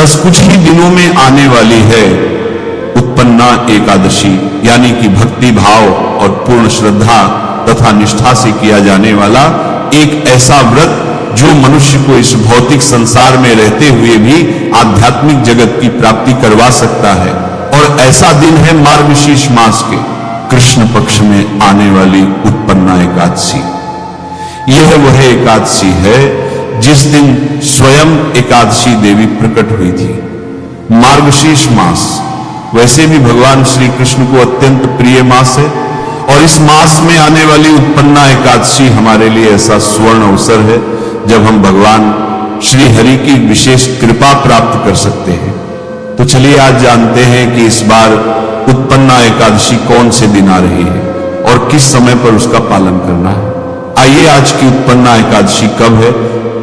बस कुछ ही दिनों में आने वाली है उत्पन्ना एकादशी, यानी कि भक्ति भाव और पूर्ण श्रद्धा तथा निष्ठा से किया जाने वाला एक ऐसा व्रत जो मनुष्य को इस भौतिक संसार में रहते हुए भी आध्यात्मिक जगत की प्राप्ति करवा सकता है। और ऐसा दिन है मार्गशीर्ष मास के कृष्ण पक्ष में आने वाली उत्पन्ना एकादशी। यह वह एकादशी है जिस दिन स्वयं एकादशी देवी प्रकट हुई थी। मार्गशीर्ष मास वैसे भी भगवान श्री कृष्ण को अत्यंत प्रिय मास है, और इस मास में आने वाली उत्पन्ना एकादशी हमारे लिए ऐसा स्वर्ण अवसर है जब हम भगवान श्री हरि की विशेष कृपा प्राप्त कर सकते हैं। तो चलिए आज जानते हैं कि इस बार उत्पन्ना एकादशी कौन से दिन आ रही है और किस समय पर उसका पालन करना है। आइए, आज की उत्पन्ना एकादशी कब है?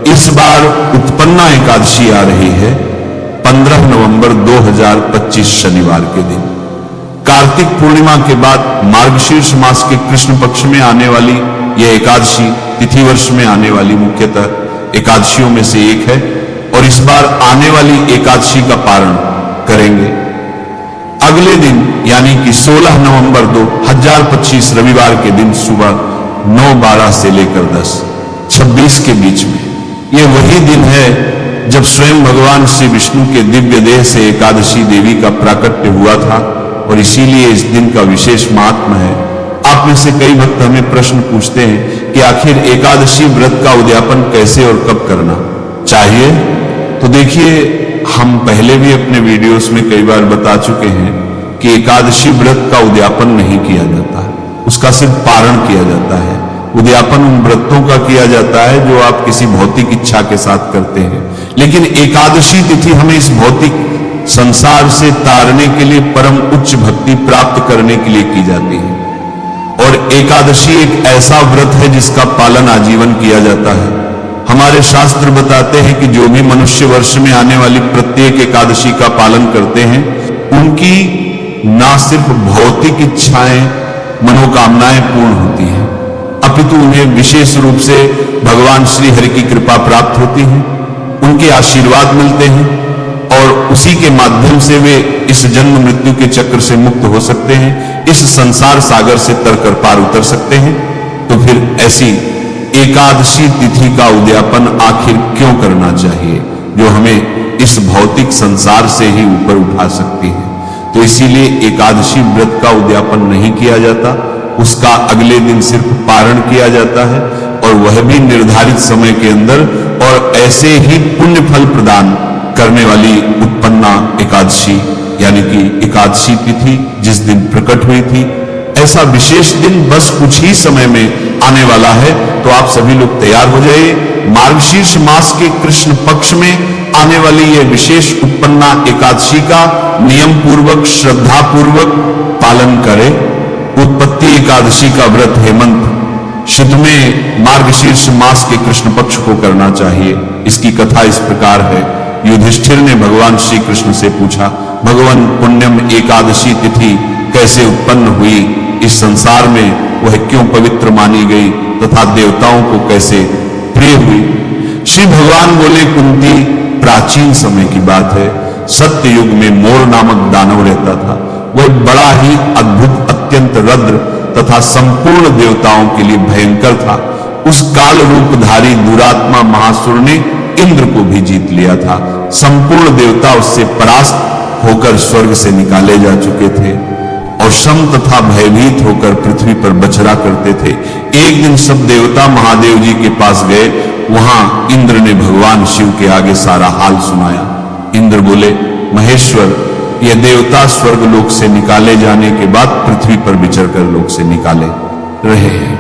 इस बार उत्पन्ना एकादशी आ रही है 15 नवंबर 2025 शनिवार के दिन। कार्तिक पूर्णिमा के बाद मार्गशीर्ष मास के कृष्ण पक्ष में आने वाली यह एकादशी तिथि वर्ष में आने वाली मुख्यतः एकादशियों में से एक है, और इस बार आने वाली एकादशी का पारण करेंगे अगले दिन, यानी कि 16 नवंबर 2025 रविवार के दिन सुबह 9:12 से लेकर 10:26 के बीच में। यह वही दिन है जब स्वयं भगवान श्री विष्णु के दिव्य देह से एकादशी देवी का प्राकट्य हुआ था, और इसीलिए इस दिन का विशेष महात्मा है। आप में से कई भक्त हमें प्रश्न पूछते हैं कि आखिर एकादशी व्रत का उद्यापन कैसे और कब करना चाहिए। तो देखिए, हम पहले भी अपने वीडियोस में कई बार बता चुके हैं कि एकादशी व्रत का उद्यापन नहीं किया जाता है, उसका सिर्फ पारण किया जाता है। उद्यापन उन व्रतों का किया जाता है जो आप किसी भौतिक इच्छा के साथ करते हैं, लेकिन एकादशी तिथि हमें इस भौतिक संसार से तारने के लिए, परम उच्च भक्ति प्राप्त करने के लिए की जाती है। और एकादशी एक ऐसा व्रत है जिसका पालन आजीवन किया जाता है। हमारे शास्त्र बताते हैं कि जो भी मनुष्य वर्ष में आने वाली प्रत्येक एकादशी का पालन करते हैं, उनकी ना सिर्फ भौतिक इच्छाएं, मनोकामनाएं पूर्ण होती हैं, अपितु उन्हें विशेष रूप से भगवान श्री हरि की कृपा प्राप्त होती है, उनके आशीर्वाद मिलते हैं, और उसी के माध्यम से वे इस जन्म मृत्यु के चक्र से मुक्त हो सकते हैं, इस संसार सागर से तरकर पार उतर सकते हैं। तो फिर ऐसी एकादशी तिथि का उद्यापन आखिर क्यों करना चाहिए, जो हमें इस भौतिक संसार से ही ऊपर उठा सकती है। तो इसीलिए एकादशी व्रत का उद्यापन नहीं किया जाता, उसका अगले दिन सिर्फ पारण किया जाता है, और वह भी निर्धारित समय के अंदर, और ऐसे ही पुण्य फल प्रदान करने वाली उत्पन्ना एकादशी, यानी कि एकादशी तिथि जिस दिन प्रकट हुई थी, ऐसा विशेष दिन बस कुछ ही समय में आने वाला है। तो आप सभी लोग तैयार हो जाइए। मार्गशीर्ष मास के कृष्ण पक्ष में आने वाली यह विशेष उत्पन्ना एकादशी का नियम पूर्वक, श्रद्धा पूर्वक पालन करें। उत्पत्ति एकादशी का व्रत हेमंत शुद्ध में मार्गशीर्ष मास के कृष्ण पक्ष को करना चाहिए। इसकी कथा इस प्रकार है। युधिष्ठिर ने भगवान श्री कृष्ण से पूछा, भगवान पुण्यम एकादशी तिथि कैसे उत्पन्न हुई, इस संसार में वह क्यों पवित्र मानी गई तथा देवताओं को कैसे प्रिय हुई। श्री भगवान बोले, कुंती, प्राचीन समय की बात है, सत्य युग में मोर नामक दानव रहता था। वह बड़ा ही अद्भुत, अत्यंत रद्र तथा संपूर्ण देवताओं के लिए भयंकर था। उस काल रूपधारी दुरात्मा महासुर ने इंद्र को भी जीत लिया था। संपूर्ण देवता उससे परास्त होकर स्वर्ग से निकाले जा चुके थे, और श्रम तथा भयभीत होकर पृथ्वी पर बचरा करते थे। एक दिन सब देवता महादेव जी के पास गए। वहां इंद्र ने भगवान शिव के आगे सारा हाल सुनाया। इंद्र बोले, महेश्वर, ये देवता स्वर्ग लोक से निकाले जाने के बाद पृथ्वी पर विचर कर लोक से निकाले रहे हैं।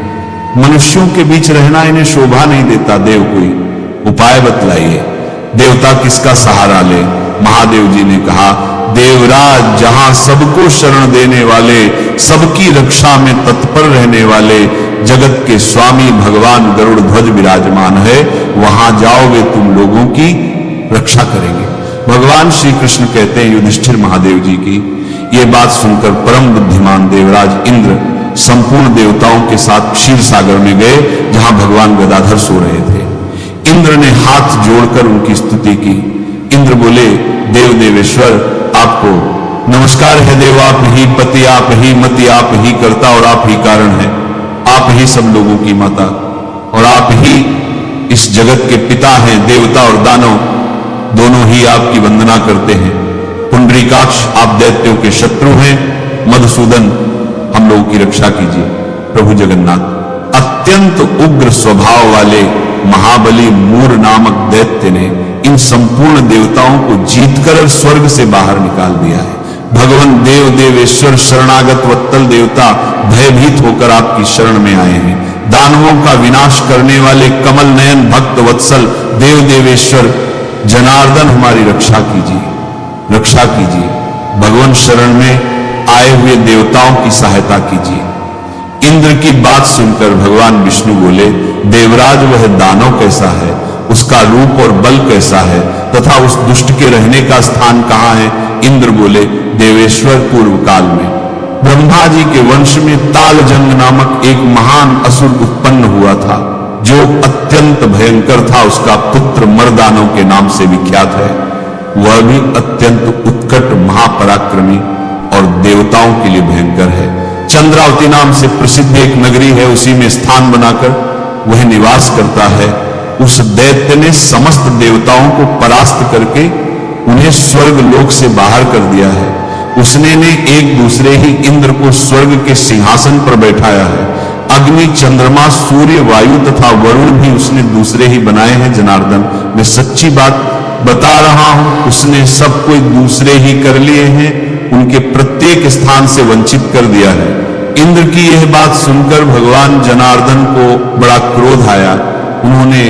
मनुष्यों के बीच रहना इन्हें शोभा नहीं देता। देव कोई उपाय बतलाइए, देवता किसका सहारा ले। महादेव जी ने कहा, देवराज, जहां सबको शरण देने वाले, सबकी रक्षा में तत्पर रहने वाले जगत के स्वामी भगवान गरुड़ ध्वज विराजमान है, वहां जाओ, वे तुम लोगों की रक्षा करेंगे। भगवान श्री कृष्ण कहते हैं युधिष्ठिर महादेव जी की ये बात सुनकर परम बुद्धिमान देवराज इंद्र संपूर्ण देवताओं के साथ क्षीर सागर में गए, जहां भगवान गदाधर सो रहे थे। इंद्र ने हाथ जोड़कर उनकी स्तुति की। इंद्र बोले, देव देवेश्वर आपको नमस्कार है। देव आप ही पति, आप ही मति, आप ही कर्ता और आप ही कारण है। आप ही सब लोगों की माता और आप ही इस जगत के पिता हैं। देवता और दानव दोनों ही आपकी वंदना करते हैं। पुंडरीकाक्ष आप दैत्यों के शत्रु हैं। मधुसूदन हम लोगों की रक्षा कीजिए। प्रभु जगन्नाथ अत्यंत उग्र स्वभाव वाले महाबली मूर नामक दैत्य ने इन संपूर्ण देवताओं को जीतकर स्वर्ग से बाहर निकाल दिया है। भगवान देव देवेश्वर शरणागत वत्सल देवता भयभीत होकर आपकी शरण में आए हैं। दानवों का विनाश करने वाले कमल नयन भक्त वत्सल देव देवेश्वर जनार्दन हमारी रक्षा कीजिए, रक्षा कीजिए। भगवान शरण में आए हुए देवताओं की सहायता कीजिए। इंद्र की बात सुनकर भगवान विष्णु बोले, देवराज वह दानव कैसा है, उसका रूप और बल कैसा है तथा उस दुष्ट के रहने का स्थान कहां है? इंद्र बोले, देवेश्वर पूर्व काल में ब्रह्मा जी के वंश में तालजंग नामक एक महान असुर उत्पन्न हुआ था, जो अत्यंत भयंकर था। उसका पुत्र मर्दानव के नाम से विख्यात है। वह भी अत्यंत उत्कट महापराक्रमी और देवताओं के लिए भयंकर है। चंद्रावती नाम से प्रसिद्ध एक नगरी है, उसी में स्थान बनाकर वह निवास करता है। उस दैत्य ने समस्त देवताओं को परास्त करके उन्हें स्वर्ग लोक से बाहर कर दिया है। उसने ने एक दूसरे ही इंद्र को स्वर्ग के सिंहासन पर बैठाया है। अग्नि, चंद्रमा, सूर्य, वायु तथा वरुण भी उसने दूसरे ही बनाए हैं। जनार्दन, मैं सच्ची बात बता रहा हूं, उसने सब कोई दूसरे ही कर लिए हैं, उनके प्रत्येक स्थान से वंचित कर दिया है। इंद्र की यह बात सुनकर भगवान जनार्दन को बड़ा क्रोध आया। उन्होंने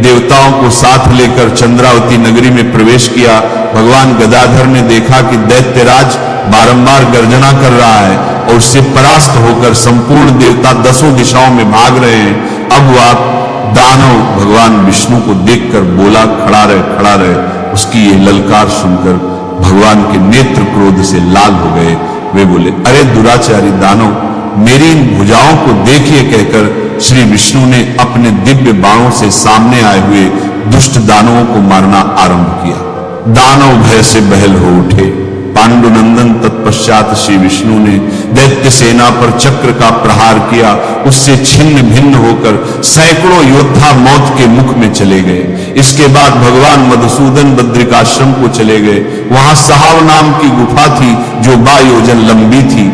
देवताओं को साथ लेकर चंद्रावती नगरी में प्रवेश किया। भगवान गदाधर ने देखा कि दैत्यराज बारंबार गर्जना कर रहा है और उससे परास्त होकर संपूर्ण देवता दसों दिशाओं में भाग रहे हैं। अब वह दानव भगवान विष्णु को देखकर बोला, खड़ा रहे, खड़ा रहे। उसकी यह ललकार सुनकर भगवान के नेत्र क्रोध से लाल हो गए। वे बोले, अरे दुराचारी दानव, मेरी इन भुजाओं को देखिए कहकर श्री विष्णु ने अपने दिव्य बाणों से सामने आए हुए दुष्ट दानवों को मारना आरंभ किया। दानव भय से बहल हो उठे। पांडुनंदन तत्पश्चात श्री विष्णु ने दैत्य सेना पर चक्र का प्रहार किया। उससे छिन्न भिन्न होकर सैकड़ों योद्धा मौत के मुख में चले गए। इसके बाद भगवान मधुसूदन बद्रिकाश्रम को चले गए। वहां सहाव नाम की गुफा थी जो 12 योजन लंबी थी।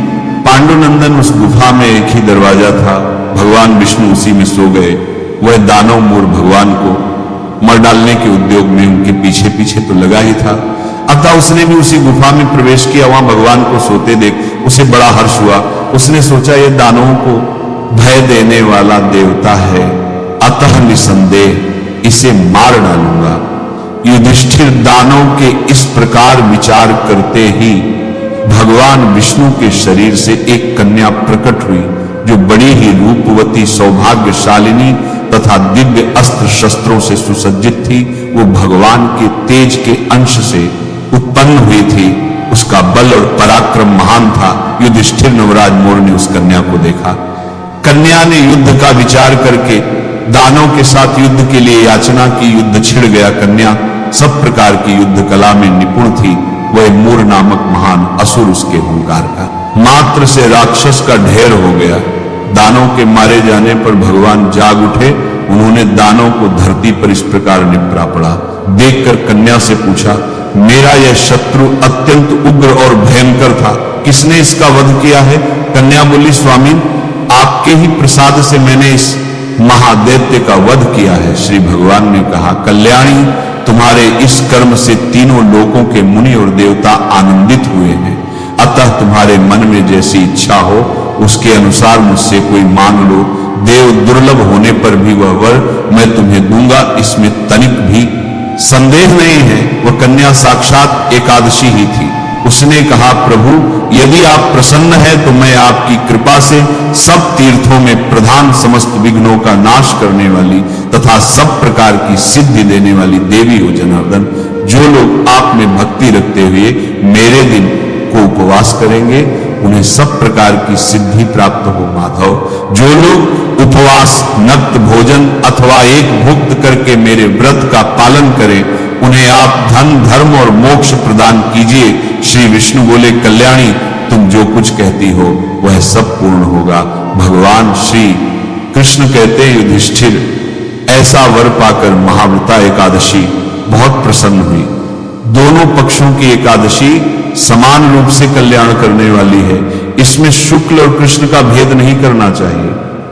पांडुनंदन उस गुफा में एक ही दरवाजा था। भगवान विष्णु उसी में सो गए। वह दानव मूर भगवान को मर डालने के उद्योग में उनके पीछे पीछे तो लगा ही था। अतः उसने भी उसी गुफा में प्रवेश किया। वहां भगवान को सोते देख उसे बड़ा हर्ष हुआ। उसने सोचा, यह दानवों को भय देने वाला देवता है, अतः निसंदेह इसे मार डालूंगा। युधिष्ठिर दानव के इस प्रकार विचार करते ही भगवान विष्णु के शरीर से एक कन्या प्रकट हुई, जो बड़ी ही रूपवती, सौभाग्यशालिनी तथा दिव्य अस्त्र शस्त्रों से सुसज्जित थी। वो भगवान के तेज के अंश से उत्पन्न हुई थी। उसका बल और पराक्रम महान था। युधिष्ठिर नवराज मोर ने उस कन्या को देखा। कन्या ने युद्ध का विचार करके दानव के साथ युद्ध के लिए याचना की। युद्ध छिड़ गया। कन्या सब प्रकार की युद्ध कला में निपुण थी। वह मूर नामक महान असुर उसके हुंकार का मात्र से राक्षस का ढेर हो गया। दानव के मारे जाने पर भगवान जाग उठे। उन्होंने दानव को धरती पर इस प्रकार निपटा पड़ा। देखकर कन्या से पूछा, मेरा यह शत्रु अत्यंत उग्र और भयंकर था, किसने इसका वध किया है? कन्या बोली, स्वामी, आपके ही प्रसाद से मैंने इस महादैत्य का वध किया है। श्री भगवान ने कहा, कल्याणी, तुम्हारे इस कर्म से तीनों लोकों के मुनि और देवता आनंदित हुए हैं। अतः तुम्हारे मन में जैसी इच्छा हो उसके अनुसार मुझसे कोई मांग लो। देव दुर्लभ होने पर भी वह वर मैं तुम्हें दूंगा, इसमें तनिक भी संदेह नहीं है। वह कन्या साक्षात एकादशी ही थी। उसने कहा, प्रभु, यदि आप प्रसन्न हैं तो मैं आपकी कृपा से सब तीर्थों में प्रधान, समस्त विघ्नों का नाश करने वाली तथा सब प्रकार की सिद्धि देने वाली देवी हो जनार्दन। जो लोग आप में भक्ति रखते हुए मेरे दिन को उपवास करेंगे उन्हें सब प्रकार की सिद्धि प्राप्त हो माधव। जो लोग उपवास, नक्त भोजन अथवा एक भुक्त करके मेरे व्रत का पालन करें उन्हें आप धन, धर्म और मोक्ष प्रदान कीजिए। श्री विष्णु बोले, कल्याणी तुम जो कुछ कहती हो वह सब पूर्ण होगा। भगवान श्री कृष्ण कहते हैं, युधिष्ठिर ऐसा वर पाकर महाव्रता एकादशी बहुत प्रसन्न हुई। दोनों पक्षों की एकादशी समान रूप से कल्याण करने वाली है, इसमें शुक्ल और कृष्ण का भेद नहीं करना चाहिए।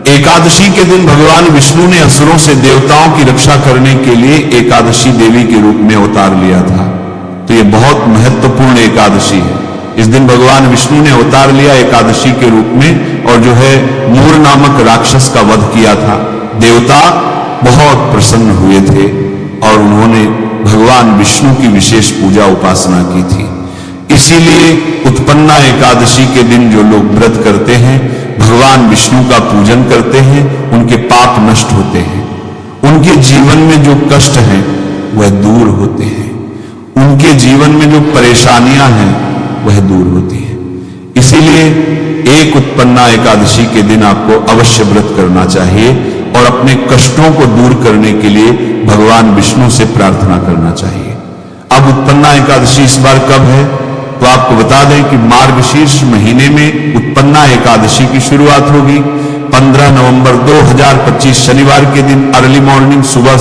एकादशी के दिन भगवान विष्णु ने असुरों से देवताओं की रक्षा करने के लिए एकादशी देवी के रूप में अवतार लिया था। तो यह बहुत महत्वपूर्ण एकादशी है। इस दिन भगवान विष्णु ने अवतार लिया एकादशी के रूप में और जो है मूर नामक राक्षस का वध किया था। देवता बहुत प्रसन्न हुए थे और उन्होंने भगवान विष्णु की विशेष पूजा उपासना की थी। इसीलिए उत्पन्ना एकादशी के दिन जो लोग व्रत करते हैं, भगवान विष्णु का पूजन करते हैं, उनके पाप नष्ट होते हैं, उनके जीवन में जो कष्ट हैं वह दूर होते हैं, उनके जीवन में जो परेशानियां हैं वह दूर होती है। इसीलिए एक उत्पन्ना एकादशी के दिन आपको अवश्य व्रत करना चाहिए और अपने कष्टों को दूर करने के लिए भगवान विष्णु से प्रार्थना करना चाहिए। अब उत्पन्ना एकादशी इस बार कब है, तो आपको बता दें कि मार्गशीर्ष महीने में उत्पन्ना एकादशी की शुरुआत होगी। 15 नवंबर 2025 शनिवार के दिन अर्ली मॉर्निंग सुबह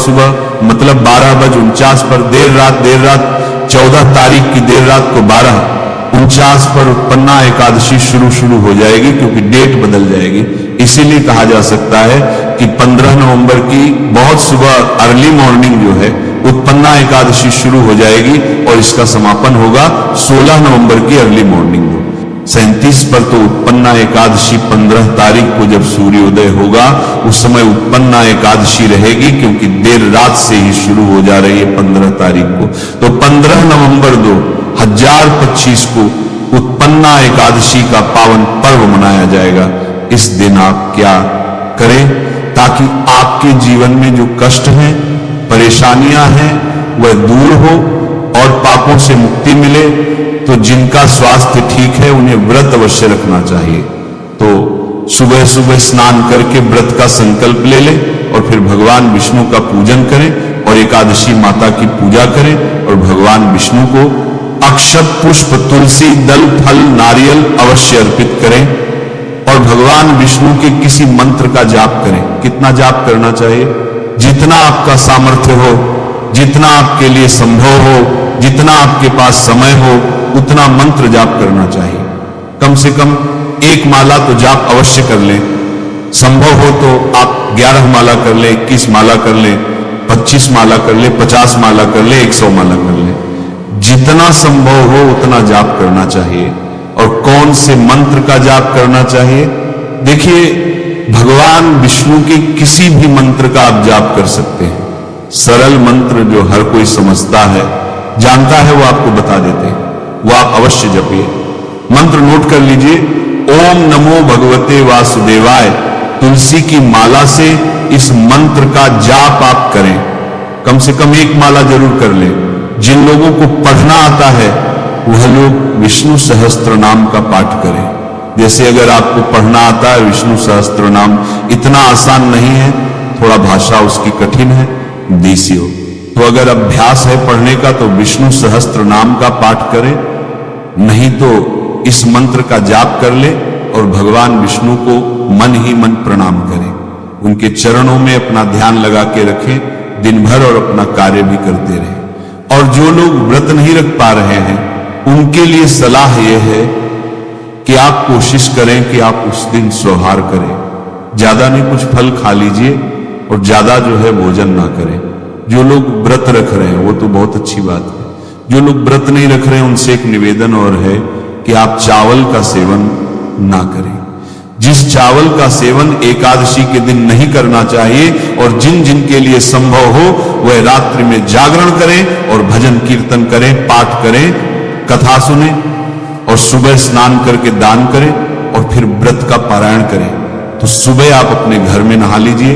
मतलब 12:49 पर देर रात 14 तारीख की देर रात को 12:49 पर उत्पन्ना एकादशी शुरू हो जाएगी, क्योंकि डेट बदल जाएगी। इसीलिए कहा जा सकता है कि 15 नवंबर की बहुत सुबह अर्ली मॉर्निंग जो है उत्पन्ना एकादशी शुरू हो जाएगी और इसका समापन होगा 16 नवंबर की अर्ली मॉर्निंग को। 37 पर तो उत्पन्ना एकादशी 15 तारीख को जब सूर्योदय होगा उस समय उत्पन्ना एकादशी रहेगी, क्योंकि देर रात से ही शुरू हो जा रही है 15 तारीख को। तो 15 नवंबर 2025 को उत्पन्ना एकादशी का पावन पर्व मनाया जाएगा। इस दिन आप क्या करें ताकि आपके जीवन में जो कष्ट हैं, परेशानियां हैं वह दूर हो और पापों से मुक्ति मिले। तो जिनका स्वास्थ्य ठीक है उन्हें व्रत अवश्य रखना चाहिए। तो सुबह स्नान करके व्रत का संकल्प ले लें और फिर भगवान विष्णु का पूजन करें और एकादशी माता की पूजा करें और भगवान विष्णु को अक्षत, पुष्प, तुलसी, दल, फल, नारियल अवश्य अर्पित करें और भगवान विष्णु के किसी मंत्र का जाप करें। कितना जाप करना चाहिए? जितना आपका सामर्थ्य हो, जितना आपके लिए संभव हो, जितना आपके पास समय हो, उतना मंत्र जाप करना चाहिए। कम से कम 1 माला तो जाप अवश्य कर लें। संभव हो तो आप 11 माला कर लें, 21 माला कर लें, 25 माला कर लें, 50 माला कर लें, 100 माला कर लें। जितना संभव हो उतना जाप करना चाहिए। और कौन से मंत्र का जाप करना चाहिए? देखिए, भगवान विष्णु के किसी भी मंत्र का आप जाप कर सकते हैं। सरल मंत्र जो हर कोई समझता है, जानता है, वो आपको बता देते हैं, वो आप अवश्य जपिए। मंत्र नोट कर लीजिए, ओम नमो भगवते वासुदेवाय। तुलसी की माला से इस मंत्र का जाप आप करें। कम से कम 1 माला जरूर कर लें। जिन लोगों को पढ़ना आता है वह लोग विष्णु सहस्त्र नाम का पाठ करें। जैसे अगर आपको पढ़ना आता है विष्णु सहस्त्र नाम, इतना आसान नहीं है, थोड़ा भाषा उसकी कठिन है, देसी हो। तो अगर अभ्यास है पढ़ने का तो विष्णु सहस्त्र नाम का पाठ करें, नहीं तो इस मंत्र का जाप कर ले और भगवान विष्णु को मन ही मन प्रणाम करें। उनके चरणों में अपना ध्यान लगा के रखें दिन भर और अपना कार्य भी करते रहें। और जो लोग व्रत नहीं रख पा रहे हैं उनके लिए सलाह यह है कि आप कोशिश करें कि आप उस दिन स्वस्थाहार करें। ज्यादा नहीं, कुछ फल खा लीजिए और ज्यादा जो है भोजन ना करें। जो लोग व्रत रख रहे हैं वो तो बहुत अच्छी बात है। जो लोग व्रत नहीं रख रहे हैं उनसे एक निवेदन और है कि आप चावल का सेवन ना करें। जिस चावल का सेवन एकादशी के दिन नहीं करना चाहिए और जिन जिन के लिए संभव हो वह रात्रि में जागरण करें और भजन कीर्तन करें, पाठ करें, कथा सुने और सुबह स्नान करके दान करें और फिर व्रत का पारायण करें। तो सुबह आप अपने घर में नहा लीजिए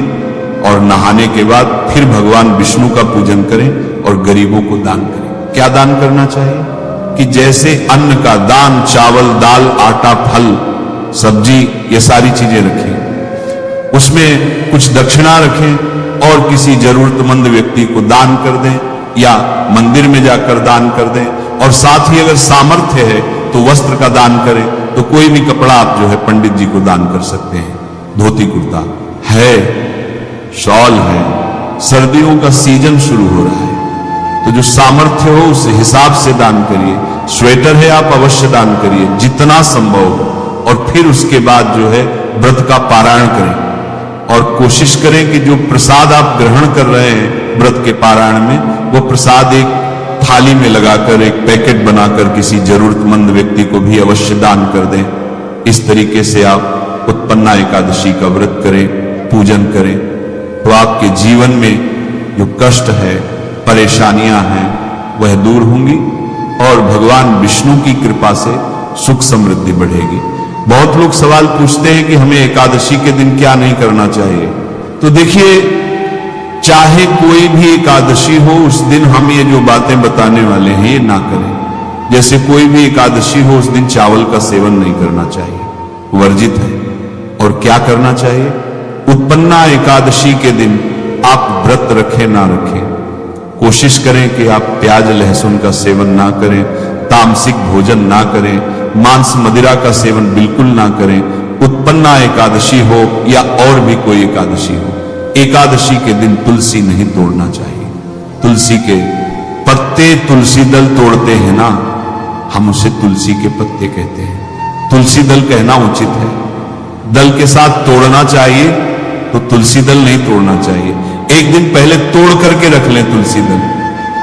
और नहाने के बाद फिर भगवान विष्णु का पूजन करें और गरीबों को दान करें। क्या दान करना चाहिए? कि जैसे अन्न का दान, चावल, दाल, आटा, फल, सब्जी, ये सारी चीजें रखें, उसमें कुछ दक्षिणा रखें और किसी जरूरतमंद व्यक्ति को दान कर दें। या मंदिर में जाकर दान कर दें, और साथ ही अगर सामर्थ्य है तो वस्त्र का दान करें। तो कोई भी कपड़ा आप जो है पंडित जी को दान कर सकते हैं। धोती कुर्ता है, शॉल है, सर्दियों का सीजन शुरू हो रहा है, तो जो सामर्थ्य हो उस हिसाब से दान करिए। स्वेटर है, आप अवश्य दान करिए जितना संभव हो, और फिर उसके बाद जो है व्रत का पारायण करें, और कोशिश करें कि जो प्रसाद आप ग्रहण कर रहे हैं व्रत के पारायण में, वो प्रसाद एक थाली में लगाकर, एक पैकेट बनाकर किसी जरूरतमंद व्यक्ति को भी अवश्य दान कर दें। इस तरीके से आप उत्पन्ना एकादशी का व्रत करें, पूजन करें, तो आपके जीवन में जो कष्ट है, परेशानियां हैं, वह दूर होंगी और भगवान विष्णु की कृपा से सुख समृद्धि बढ़ेगी। बहुत लोग सवाल पूछते हैं कि हमें एकादशी के दिन क्या नहीं करना चाहिए। तो देखिए, चाहे कोई भी एकादशी हो, उस दिन हम ये जो बातें बताने वाले हैं ये ना करें। जैसे कोई भी एकादशी हो, उस दिन चावल का सेवन नहीं करना चाहिए, वर्जित है। और क्या करना चाहिए? उत्पन्ना एकादशी के दिन आप व्रत रखें ना रखें, कोशिश करें कि आप प्याज लहसुन का सेवन ना करें, तामसिक भोजन ना करें, मांस मदिरा का सेवन बिल्कुल ना करें। उत्पन्ना एकादशी हो या और भी कोई एकादशी हो, एकादशी के दिन तुलसी नहीं तोड़ना चाहिए। तुलसी के पत्ते, तुलसी दल तोड़ते हैं ना, हम उसे तुलसी के पत्ते कहते हैं। तुलसी दल कहना उचित है। दल के साथ तोड़ना चाहिए तो तुलसी दल नहीं तोड़ना चाहिए। एक दिन पहले तोड़ करके रख लें तुलसी दल,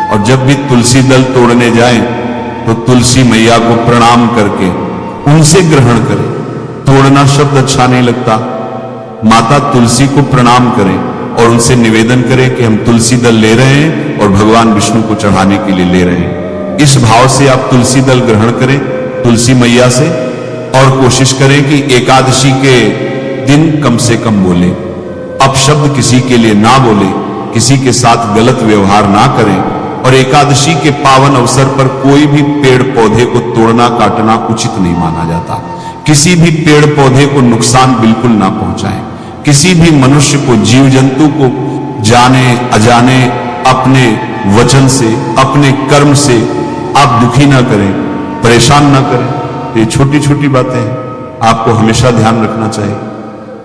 और जब भी तुलसी दल तोड़ने जाएं तो तुलसी मैया को प्रणाम करके उनसे ग्रहण करें। तोड़ना शब्द अच्छा नहीं लगता। माता तुलसी को प्रणाम करें और उनसे निवेदन करें कि हम तुलसी दल ले रहे हैं और भगवान विष्णु को चढ़ाने के लिए ले रहे हैं। इस भाव से आप तुलसी दल ग्रहण करें तुलसी मैया से, और कोशिश करें कि एकादशी के दिन कम से कम बोले, अपशब्द किसी के लिए ना बोले, किसी के साथ गलत व्यवहार ना करें। और एकादशी के पावन अवसर पर कोई भी पेड़ पौधे को तोड़ना काटना उचित नहीं माना जाता। किसी भी पेड़ पौधे को नुकसान बिल्कुल ना पहुंचाएं। किसी भी मनुष्य को, जीव जंतु को जाने अजाने अपने वचन से, अपने कर्म से आप दुखी ना करें, परेशान ना करें। ये छोटी छोटी बातें हैं, आपको हमेशा ध्यान रखना चाहिए।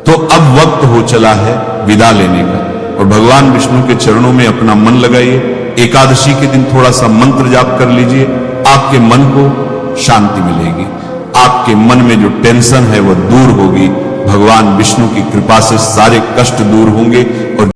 तो अब वक्त हो चला है विदा लेने का, और भगवान विष्णु के चरणों में अपना मन लगाइए। एकादशी के दिन थोड़ा सा मंत्र जाप कर लीजिए, आपके मन को शांति मिलेगी, आपके मन में जो टेंशन है वो दूर होगी। भगवान विष्णु की कृपा से सारे कष्ट दूर होंगे।